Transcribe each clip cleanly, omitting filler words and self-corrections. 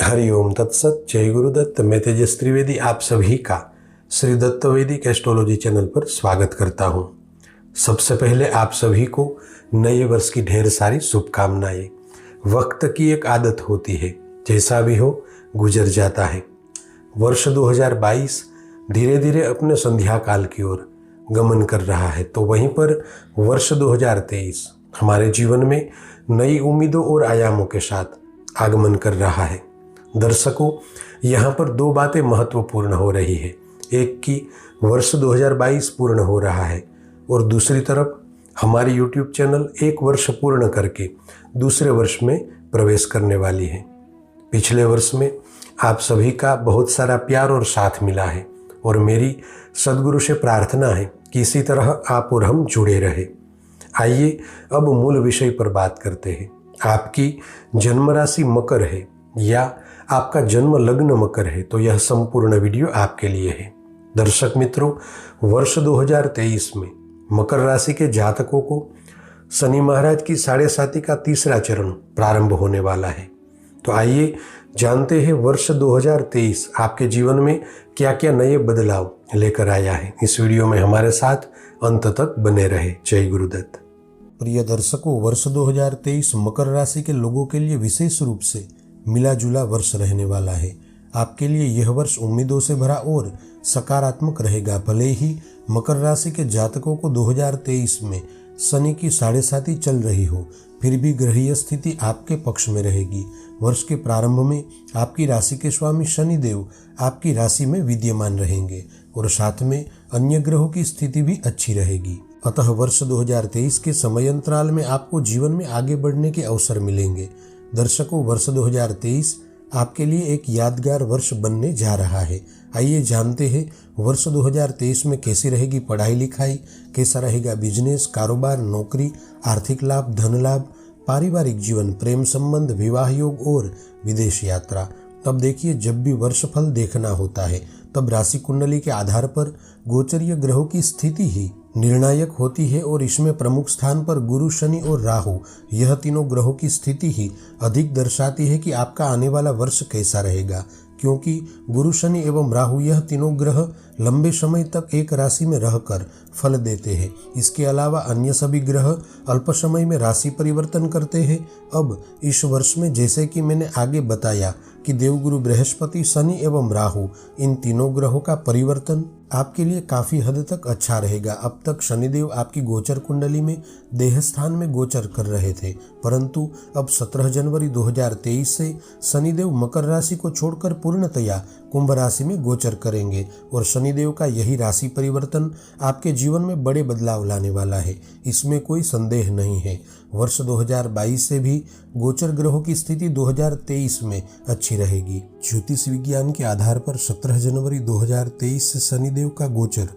हरि ओम तत्सत। जय गुरुदत्त। मैं तेजस त्रिवेदी आप सभी का श्री दत्त वैदिक एस्ट्रोलॉजी चैनल पर स्वागत करता हूं। सबसे पहले आप सभी को नए वर्ष की ढेर सारी शुभकामनाएं। वक्त की एक आदत होती है, जैसा भी हो गुजर जाता है। वर्ष 2022 धीरे धीरे अपने संध्या काल की ओर गमन कर रहा है, तो वहीं पर वर्ष 2023 हमारे जीवन में नई उम्मीदों और आयामों के साथ आगमन कर रहा है। दर्शकों, यहाँ पर दो बातें महत्वपूर्ण हो रही है। एक की वर्ष 2022 पूर्ण हो रहा है और दूसरी तरफ हमारी YouTube चैनल एक वर्ष पूर्ण करके दूसरे वर्ष में प्रवेश करने वाली है। पिछले वर्ष में आप सभी का बहुत सारा प्यार और साथ मिला है और मेरी सद्गुरु से प्रार्थना है कि इसी तरह आप और हम जुड़े रहे। आइए अब मूल विषय पर बात करते हैं। आपकी जन्म राशि मकर है या आपका जन्म लग्न मकर है तो यह संपूर्ण वीडियो आपके लिए है। दर्शक मित्रों, वर्ष 2023 में मकर राशि के जातकों को शनि महाराज की 7.5 का तीसरा चरण प्रारंभ होने वाला है। तो आइए जानते हैं वर्ष 2023 आपके जीवन में क्या क्या नए बदलाव लेकर आया है। इस वीडियो में हमारे साथ अंत तक बने रहे। जय गुरुदत्त। प्रिय दर्शकों, वर्ष 2023 मकर राशि के लोगों के लिए विशेष रूप से मिला जुला वर्ष रहने वाला है। आपके लिए यह वर्ष उम्मीदों से भरा और सकारात्मक रहेगा। भले ही मकर राशि के जातकों को 2023 में शनि की 7.5 चल रही हो, फिर भी ग्रहीय स्थिति आपके पक्ष में रहेगी। वर्ष के प्रारंभ में आपकी राशि के स्वामी शनि देव आपकी राशि में विद्यमान रहेंगे और साथ में अन्य ग्रहों की स्थिति भी अच्छी रहेगी। अतः वर्ष 2023 के समयांतराल में आपको जीवन में आगे बढ़ने के अवसर मिलेंगे। दर्शकों, वर्ष 2023 आपके लिए एक यादगार वर्ष बनने जा रहा है। आइए जानते हैं वर्ष 2023 में कैसी रहेगी पढ़ाई लिखाई, कैसा रहेगा बिजनेस, कारोबार, नौकरी, आर्थिक लाभ, धन लाभ, पारिवारिक जीवन, प्रेम संबंध, विवाह योग और विदेश यात्रा। तब देखिए, जब भी वर्षफल देखना होता है तब राशि कुंडली के आधार पर गोचरीय ग्रहों की स्थिति ही निर्णायक होती है और इसमें प्रमुख स्थान पर गुरु, शनि और राहु, यह तीनों ग्रहों की स्थिति ही अधिक दर्शाती है कि आपका आने वाला वर्ष कैसा रहेगा। क्योंकि गुरु, शनि एवं राहु यह तीनों ग्रह लंबे समय तक एक राशि में रहकर फल देते हैं। इसके अलावा अन्य सभी ग्रह अल्प समय में राशि परिवर्तन करते हैं। अब इस वर्ष में जैसे कि मैंने आगे बताया कि देवगुरु बृहस्पति, शनि एवं राहु, इन तीनों ग्रहों का परिवर्तन आपके लिए काफी हद तक अच्छा रहेगा। अब तक शनिदेव आपकी गोचर कुंडली में देह स्थान में गोचर कर रहे थे, परंतु अब 17 जनवरी 2023 से शनिदेव मकर राशि को छोड़कर पूर्णतया कुंभ राशि में गोचर करेंगे और शनिदेव का यही राशि परिवर्तन आपके जीवन में बड़े बदलाव लाने वाला है, इसमें कोई संदेह नहीं है। वर्ष 2022 से भी गोचर ग्रहों की स्थिति 2023 में अच्छी रहेगी। ज्योतिष विज्ञान के आधार पर 17 जनवरी 2023 से शनिदेव का गोचर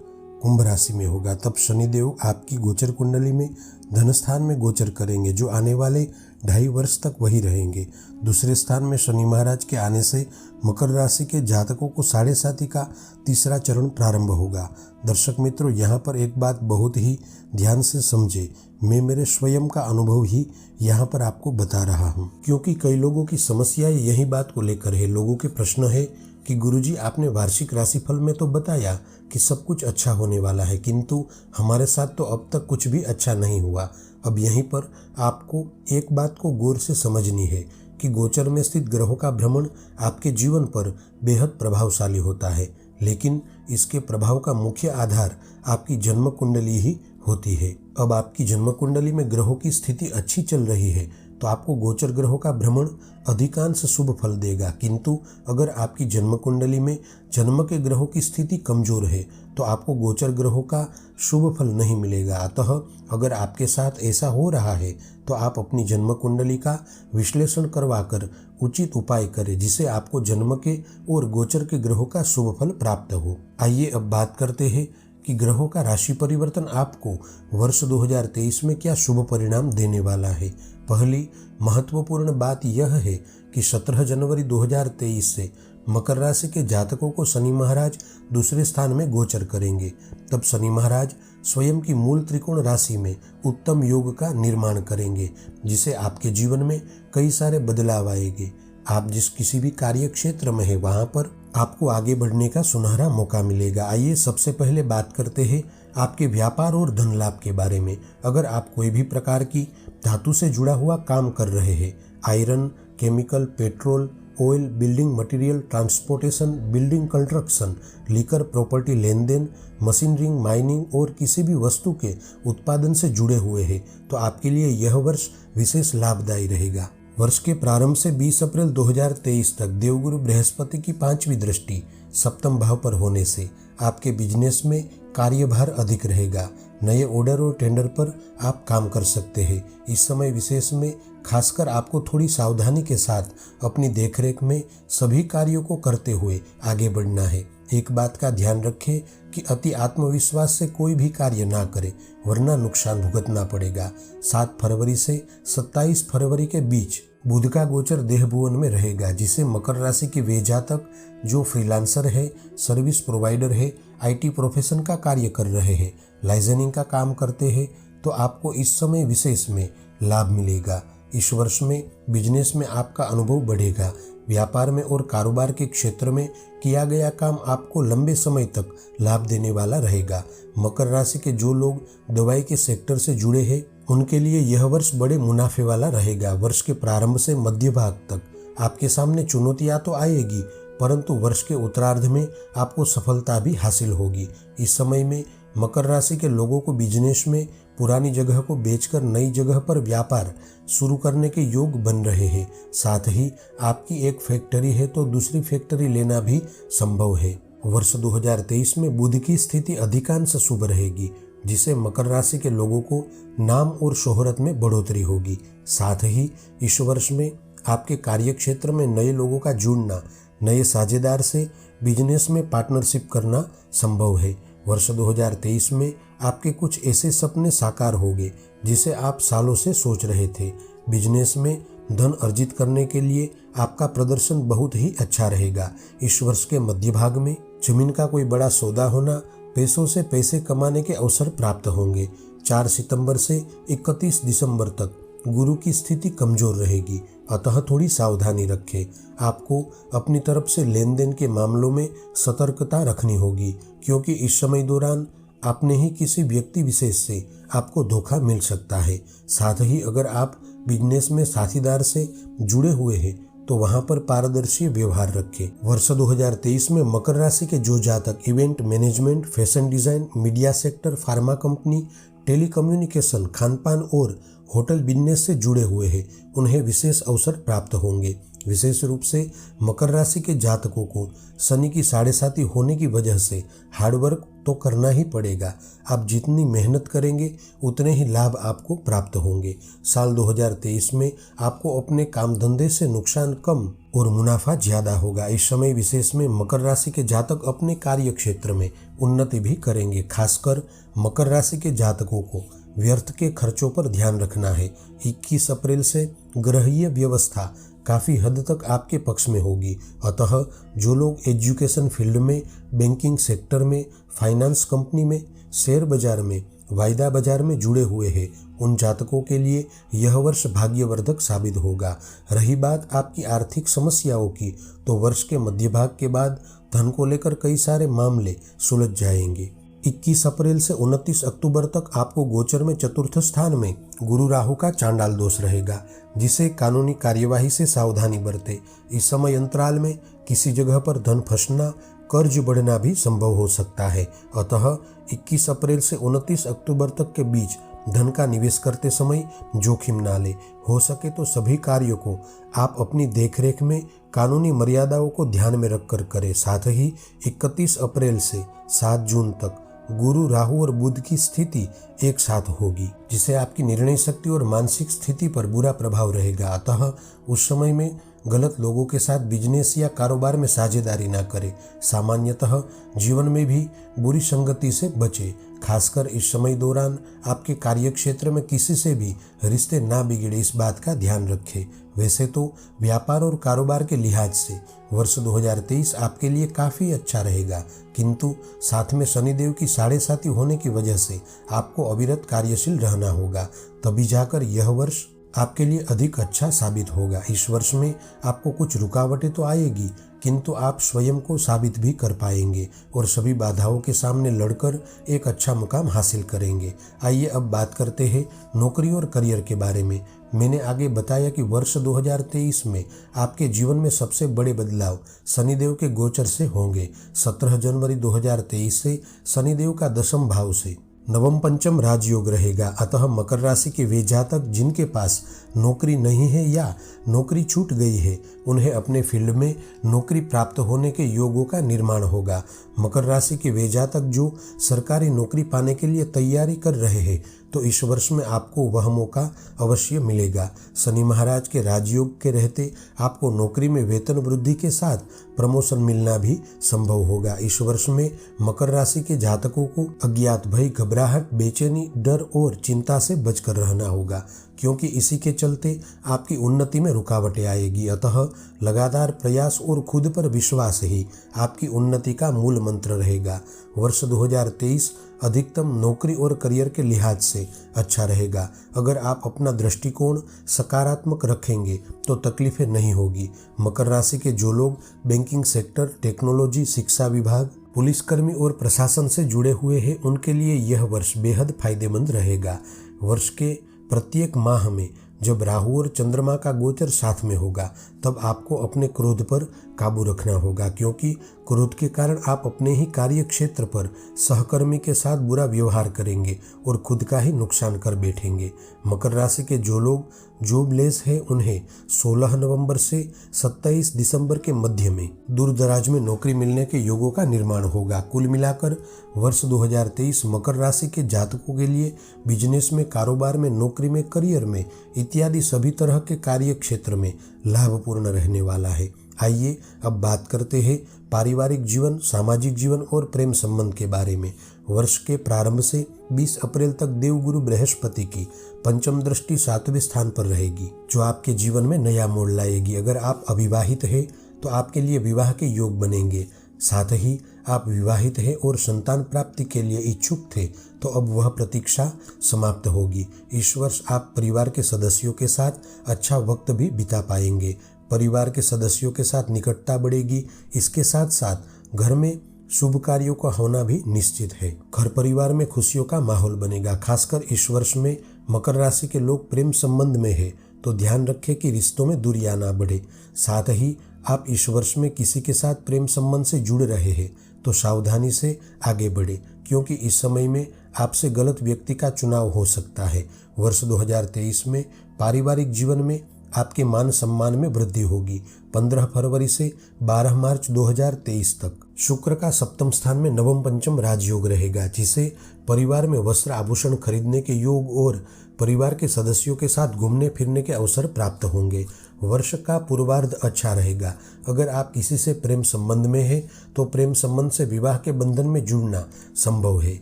कुंभ राशि में होगा। तब शनिदेव आपकी गोचर कुंडली में धन स्थान में गोचर करेंगे, जो आने वाले 2.5 वर्ष तक वही रहेंगे। दूसरे स्थान में शनि महाराज के आने से मकर राशि के जातकों को 7.5 का तीसरा चरण प्रारंभ होगा। दर्शक मित्रों, यहाँ पर एक बात बहुत ही ध्यान से समझे। मैं मेरे स्वयं का अनुभव ही यहाँ पर आपको बता रहा हूँ, क्योंकि कई लोगों की समस्या यही बात को लेकर है। लोगों के प्रश्न है कि गुरुजी, आपने वार्षिक राशिफल में तो बताया कि सब कुछ अच्छा होने वाला है, किंतु हमारे साथ तो अब तक कुछ भी अच्छा नहीं हुआ। अब यहीं पर आपको एक बात को गौर से समझनी है कि गोचर में स्थित ग्रहों का भ्रमण आपके जीवन पर बेहद प्रभावशाली होता है, लेकिन इसके प्रभाव का मुख्य आधार आपकी जन्म कुंडली ही होती है। अब आपकी जन्म कुंडली में ग्रहों की स्थिति अच्छी चल रही है तो आपको गोचर ग्रहों का भ्रमण अधिकांश शुभ फल देगा, किंतु अगर आपकी जन्म कुंडली में जन्म के ग्रहों की स्थिति कमजोर है तो आपको गोचर ग्रहों का शुभ फल नहीं मिलेगा। अतः अगर आपके साथ ऐसा हो रहा है तो आप अपनी जन्म कुंडली का विश्लेषण करवाकर उचित उपाय करें, जिसे आपको जन्म के और गोचर के ग्रहों का शुभ फल प्राप्त हो। आइए अब बात करते हैं कि ग्रहों का राशि परिवर्तन आपको वर्ष 2023 में क्या शुभ परिणाम देने वाला है। पहली महत्वपूर्ण बात यह है कि 17 जनवरी 2023 से मकर राशि के जातकों को शनि महाराज दूसरे स्थान में गोचर करेंगे। तब शनि महाराज स्वयं की मूल त्रिकोण राशि में उत्तम योग का निर्माण करेंगे, जिसे आपके जीवन में कई सारे बदलाव आएंगे। आप जिस किसी भी कार्य क्षेत्र में है वहां पर आपको आगे बढ़ने का सुनहरा मौका मिलेगा। आइए सबसे पहले बात करते हैं आपके व्यापार और धन लाभ के बारे में। अगर आप कोई भी प्रकार की धातु से जुड़ा हुआ काम कर रहे हैं, iron, chemical, petrol, oil, building material, transportation, building construction, liquor, property लेन देन, मशीनरिंग, माइनिंग और किसी भी वस्तु के उत्पादन से जुड़े हुए हैं तो आपके लिए यह वर्ष विशेष लाभदायी रहेगा। वर्ष के प्रारंभ से 20 अप्रैल 2023 तक देवगुरु बृहस्पति की 5वीं दृष्टि सप्तम भाव पर होने से आपके बिजनेस में कार्यभार अधिक रहेगा। नए ऑर्डर और टेंडर पर आप काम कर सकते हैं। इस समय विशेष में खासकर आपको थोड़ी सावधानी के साथ अपनी देखरेख में सभी कार्यों को करते हुए आगे बढ़ना है। एक बात का ध्यान रखें कि अति आत्मविश्वास से कोई भी कार्य ना करें वरना नुकसान भुगतना पड़ेगा। 7 फरवरी से 27 फरवरी के बीच बुध का गोचर देह भुवन में रहेगा, जिसे मकर राशि के वे जातक जो फ्रीलांसर है, सर्विस प्रोवाइडर है, IT प्रोफेशन का कार्य कर रहे हैं, लाइसेंसिंग का काम करते हैं तो आपको इस समय विशेष में लाभ मिलेगा। इस वर्ष में बिजनेस में आपका अनुभव बढ़ेगा। व्यापार में और कारोबार के क्षेत्र में किया गया काम आपको लंबे समय तक लाभ देने वाला रहेगा। मकर राशि के जो लोग दवाई के सेक्टर से जुड़े हैं उनके लिए यह वर्ष बड़े मुनाफे वाला रहेगा। वर्ष के प्रारंभ से मध्य भाग तक आपके सामने चुनौतियां तो आएगी, परंतु वर्ष के उत्तरार्ध में आपको सफलता भी हासिल होगी। इस समय में मकर राशि के लोगों को बिजनेस में पुरानी जगह को बेचकर नई जगह पर व्यापार शुरू करने के योग बन रहे हैं। साथ ही आपकी एक फैक्ट्री है तो दूसरी फैक्ट्री लेना भी संभव है। वर्ष 2023 में बुध की स्थिति अधिकांश शुभ रहेगी, जिसे मकर राशि के लोगों को नाम और शोहरत में बढ़ोतरी होगी। साथ ही इस वर्ष में आपके कार्य क्षेत्र में नए लोगों का जुड़ना, नए साझेदार से बिजनेस में पार्टनरशिप करना संभव है। वर्ष 2023 में आपके कुछ ऐसे सपने साकार होंगे जिसे आप सालों से सोच रहे थे। बिजनेस में धन अर्जित करने के लिए आपका प्रदर्शन बहुत ही अच्छा रहेगा। इस वर्ष के मध्य भाग में जमीन का कोई बड़ा सौदा होना, पैसों से पैसे कमाने के अवसर प्राप्त होंगे। 4 सितंबर से 31 दिसंबर तक गुरु की स्थिति कमजोर रहेगी, अतः थोड़ी सावधानी रखें। आपको अपनी तरफ से लेन देन के मामलों में सतर्कता रखनी होगी, क्योंकि इस समय दौरान आपने ही किसी व्यक्ति विशेष से आपको धोखा मिल सकता है। साथ ही अगर आप बिजनेस में साथीदार से जुड़े हुए हैं तो वहां पर पारदर्शी व्यवहार रखें। वर्ष 2023 में मकर राशि के जो जातक event management, fashion design, media sector, pharma company, telecommunication, खानपान और होटल बिजनेस से जुड़े हुए हैं उन्हें विशेष अवसर प्राप्त होंगे। विशेष रूप से मकर राशि के जातकों को शनि की 7.5 होने की वजह से हार्डवर्क तो करना ही पड़ेगा। आप जितनी मेहनत करेंगे उतने ही लाभ आपको प्राप्त होंगे। साल 2023 में आपको अपने काम धंधे से नुकसान कम और मुनाफा ज्यादा होगा। इस समय विशेष में मकर राशि के जातक अपने कार्य क्षेत्र में उन्नति भी करेंगे। खासकर मकर राशि के जातकों को व्यर्थ के खर्चों पर ध्यान रखना है। 21 अप्रैल से ग्रहीय व्यवस्था काफ़ी हद तक आपके पक्ष में होगी, अतः जो लोग एजुकेशन फील्ड में, बैंकिंग सेक्टर में, फाइनेंस कंपनी में, शेयर बाजार में, वायदा बाजार में जुड़े हुए हैं उन जातकों के लिए यह वर्ष भाग्यवर्धक साबित होगा। रही बात आपकी आर्थिक समस्याओं की, तो वर्ष के मध्य भाग के बाद धन को लेकर कई सारे मामले सुलझ जाएंगे। 21 अप्रैल से 29 अक्टूबर तक आपको गोचर में चतुर्थ स्थान में गुरु राहु का चांडाल दोष रहेगा, जिसे कानूनी कार्यवाही से सावधानी बरते। इस समय अंतराल में किसी जगह पर धन फंसना, कर्ज बढ़ना भी संभव हो सकता है, अतः 21 अप्रैल से 29 अक्टूबर तक के बीच धन का निवेश करते समय जोखिम ना ले। हो सके तो सभी कार्यों को आप अपनी देखरेख में कानूनी मर्यादाओं को ध्यान में रखकर करें। साथ ही 31 अप्रैल से 7 जून तक गुरु, राहु और बुध की स्थिति एक साथ होगी, जिसे आपकी निर्णय शक्ति और मानसिक स्थिति पर बुरा प्रभाव रहेगा। अतः उस समय में गलत लोगों के साथ बिजनेस या कारोबार में साझेदारी ना करें। सामान्यतः जीवन में भी बुरी संगति से बचें। खासकर इस समय दौरान आपके कार्य क्षेत्र में किसी से भी रिश्ते ना बिगड़े, इस बात का ध्यान रखें। वैसे तो व्यापार और कारोबार के लिहाज से वर्ष 2023 आपके लिए काफ़ी अच्छा रहेगा, किंतु साथ में शनिदेव की 7.5 होने की वजह से आपको अविरत कार्यशील रहना होगा, तभी जाकर यह वर्ष आपके लिए अधिक अच्छा साबित होगा। इस वर्ष में आपको कुछ रुकावटें तो आएगी, किंतु आप स्वयं को साबित भी कर पाएंगे और सभी बाधाओं के सामने लड़कर एक अच्छा मुकाम हासिल करेंगे। आइए अब बात करते हैं नौकरी और करियर के बारे में। मैंने आगे बताया कि वर्ष 2023 में आपके जीवन में सबसे बड़े बदलाव शनिदेव के गोचर से होंगे। 17 जनवरी 2023 से शनिदेव का 10वें भाव से नवम पंचम राजयोग रहेगा। अतः मकर राशि के वे जातक जिनके पास नौकरी नहीं है या नौकरी छूट गई है, उन्हें अपने फील्ड में नौकरी प्राप्त होने के योगों का निर्माण होगा। मकर राशि के वे जातक जो सरकारी नौकरी पाने के लिए तैयारी कर रहे हैं, तो इस वर्ष में आपको वह मौका अवश्य मिलेगा। शनि महाराज के राजयोग के रहते आपको नौकरी में वेतन वृद्धि के साथ प्रमोशन मिलना भी संभव होगा। इस वर्ष में मकर राशि के जातकों को अज्ञात भय, घबराहट, बेचैनी, डर और चिंता से बचकर रहना होगा, क्योंकि इसी के चलते आपकी उन्नति में रुकावटें आएगी। अतः लगातार प्रयास और खुद पर विश्वास ही आपकी उन्नति का मूल मंत्र रहेगा। वर्ष 2023 अधिकतम नौकरी और करियर के लिहाज से अच्छा रहेगा। अगर आप अपना दृष्टिकोण सकारात्मक रखेंगे तो तकलीफें नहीं होगी। मकर राशि के जो लोग बैंकिंग सेक्टर, टेक्नोलॉजी, शिक्षा विभाग, पुलिसकर्मी और प्रशासन से जुड़े हुए हैं, उनके लिए यह वर्ष बेहद फायदेमंद रहेगा। वर्ष के प्रत्येक माह में जब राहु और चंद्रमा का गोचर साथ में होगा, तब आपको अपने क्रोध पर काबू रखना होगा, क्योंकि क्रोध के कारण आप अपने ही कार्य क्षेत्र पर सहकर्मी के साथ बुरा व्यवहार करेंगे और खुद का ही नुकसान कर बैठेंगे। मकर राशि के जो लोग जॉबलेस हैं, उन्हें 16 नवंबर से 27 दिसंबर के मध्य में दूर दराज में नौकरी मिलने के योगों का निर्माण होगा। कुल मिलाकर वर्ष 2023 मकर राशि के जातकों के लिए बिजनेस में, कारोबार में, नौकरी में, करियर में इत्यादि सभी तरह के कार्य क्षेत्र में लाभपूर्ण रहने वाला है। आइए अब बात करते हैं पारिवारिक जीवन, सामाजिक जीवन और प्रेम संबंध के बारे में। वर्ष के प्रारंभ से 20 अप्रैल तक देवगुरु बृहस्पति की पंचम दृष्टि 7वें स्थान पर रहेगी, जो आपके जीवन में नया मोड़ लाएगी। अगर आप अविवाहित हैं तो आपके लिए विवाह के योग बनेंगे। साथ ही आप विवाहित हैं और संतान प्राप्ति के लिए इच्छुक थे, तो अब वह प्रतीक्षा समाप्त होगी। इस वर्ष आप परिवार के सदस्यों के साथ अच्छा वक्त भी बिता पाएंगे। परिवार के सदस्यों के साथ निकटता बढ़ेगी। इसके साथ साथ घर में शुभ कार्यों का होना भी निश्चित है। घर परिवार में खुशियों का माहौल बनेगा। खासकर इस वर्ष में मकर राशि के लोग प्रेम संबंध में है, तो ध्यान रखें कि रिश्तों में दूरियां ना बढ़े। साथ ही आप इस वर्ष में किसी के साथ प्रेम संबंध से जुड़ रहे हैं, तो सावधानी से आगे बढ़े, क्योंकि इस समय में आपसे गलत व्यक्ति का चुनाव हो सकता है। वर्ष 2023 में पारिवारिक जीवन में आपके मान सम्मान में वृद्धि होगी। 15 फरवरी से 12 मार्च 2023 तक शुक्र का 7वें स्थान में नवम पंचम राजयोग रहेगा, जिसे परिवार में वस्त्र आभूषण खरीदने के योग और परिवार के सदस्यों के साथ घूमने फिरने के अवसर प्राप्त होंगे। वर्ष का पूर्वार्ध अच्छा रहेगा। अगर आप किसी से प्रेम संबंध में हैं, तो प्रेम संबंध से विवाह के बंधन में जुड़ना संभव है।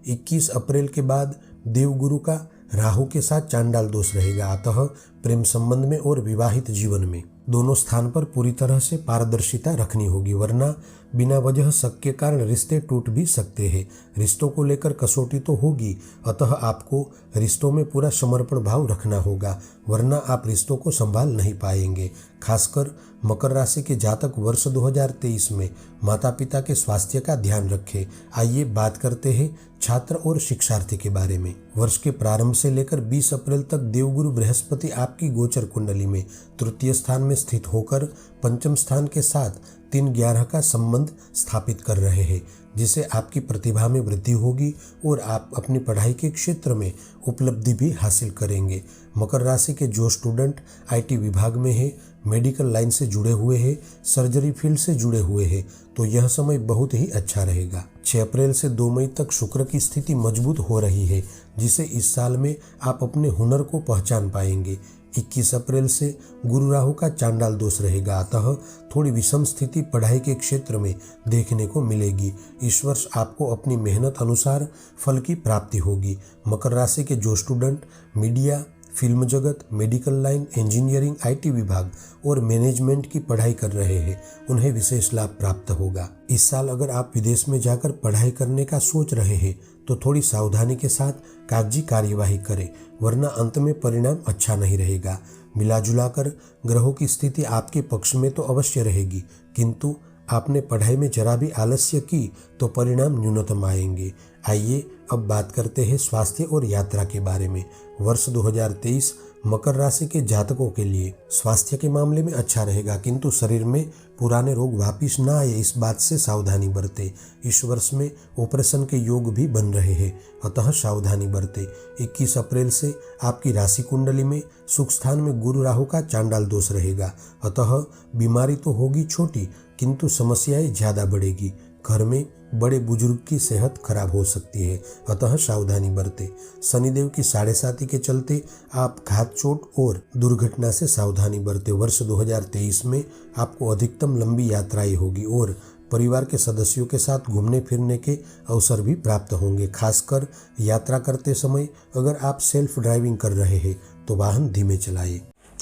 21 अप्रैल के बाद देवगुरु का राहु के साथ चांडाल दोष रहेगा। अतः प्रेम संबंध में और विवाहित जीवन में दोनों स्थान पर पूरी तरह से पारदर्शिता रखनी होगी, वरना बिना वजह शक के कारण रिश्ते टूट भी सकते हैं। रिश्तों को लेकर कसौटी तो होगी, अतः आपको रिश्तों में पूरा समर्पण भाव रखना होगा, वरना आप रिश्तों को संभाल नहीं पाएंगे। खासकर मकर राशि के जातक वर्ष 2023 में माता पिता के स्वास्थ्य का ध्यान रखें। आइए बात करते हैं छात्र और शिक्षार्थी के बारे में। वर्ष के प्रारंभ से लेकर 20 अप्रैल तक देवगुरु बृहस्पति आपकी गोचर कुंडली में तृतीय स्थान में स्थित होकर पंचम स्थान के साथ 3-11 का संबंध स्थापित कर रहे हैं, जिससे आपकी प्रतिभा में वृद्धि होगी और आप अपनी पढ़ाई के क्षेत्र में उपलब्धि भी हासिल करेंगे। मकर राशि के जो स्टूडेंट IT विभाग में है, मेडिकल लाइन से जुड़े हुए हैं, सर्जरी फील्ड से जुड़े हुए हैं, तो यह समय बहुत ही अच्छा रहेगा। 6 अप्रैल से 2 मई तक शुक्र की स्थिति मजबूत हो रही है, जिसे इस साल में आप अपने हुनर को पहचान पाएंगे। 21 अप्रैल से गुरु राहु का चांडाल दोष रहेगा, अतः थोड़ी विषम स्थिति पढ़ाई के क्षेत्र में देखने को मिलेगी। इस वर्ष आपको अपनी मेहनत अनुसार फल की प्राप्ति होगी। मकर राशि के जो स्टूडेंट मीडिया, फिल्म जगत, मेडिकल लाइन, इंजीनियरिंग, IT विभाग और मैनेजमेंट की पढ़ाई कर रहे हैं, उन्हें विशेष लाभ प्राप्त होगा। इस साल अगर आप विदेश में जाकर पढ़ाई करने का सोच रहे हैं, तो तो थोड़ी सावधानी के साथ कागजी कार्यवाही करें, वरना अंत में परिणाम अच्छा नहीं रहेगा। मिला जुला कर ग्रहों की स्थिति आपके पक्ष में तो अवश्य रहेगी, किंतु आपने पढ़ाई में जरा भी आलस्य की तो परिणाम न्यूनतम आएंगे। आइए अब बात करते हैं स्वास्थ्य और यात्रा के बारे में। वर्ष 2023 मकर राशि के जातकों के लिए स्वास्थ्य के मामले में अच्छा रहेगा, किंतु शरीर में पुराने रोग वापिस ना आए इस बात से सावधानी बरते। इस वर्ष में ऑपरेशन के योग भी बन रहे हैं, अतः सावधानी बरते। 21 अप्रैल से आपकी राशि कुंडली में सुख स्थान में गुरु राहु का चांडाल दोष रहेगा, अतः बीमारी तो होगी छोटी, किंतु समस्याएं ज्यादा बढ़ेगी। घर में बड़े बुजुर्ग की सेहत खराब हो सकती है, अतः सावधानी बरते। शनिदेव की 7.5 के चलते आप घात चोट और दुर्घटना से सावधानी बरते। वर्ष 2023 में आपको अधिकतम लंबी यात्राएं होगी और परिवार के सदस्यों के साथ घूमने फिरने के अवसर भी प्राप्त होंगे। खासकर यात्रा करते समय अगर आप सेल्फ ड्राइविंग कर रहे हैं तो वाहन धीमे चलाइए।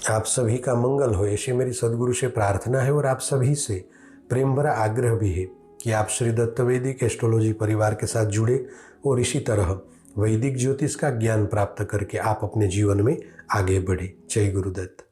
आप सभी का मंगल हो, ऐसी मेरी सद्गुरु से प्रार्थना है और आप सभी से प्रेम भरा आग्रह भी है कि आप श्री दत्त वैदिक एस्ट्रोलॉजी परिवार के साथ जुड़े और इसी तरह वैदिक ज्योतिष का ज्ञान प्राप्त करके आप अपने जीवन में आगे बढ़े। जय गुरुदत्त।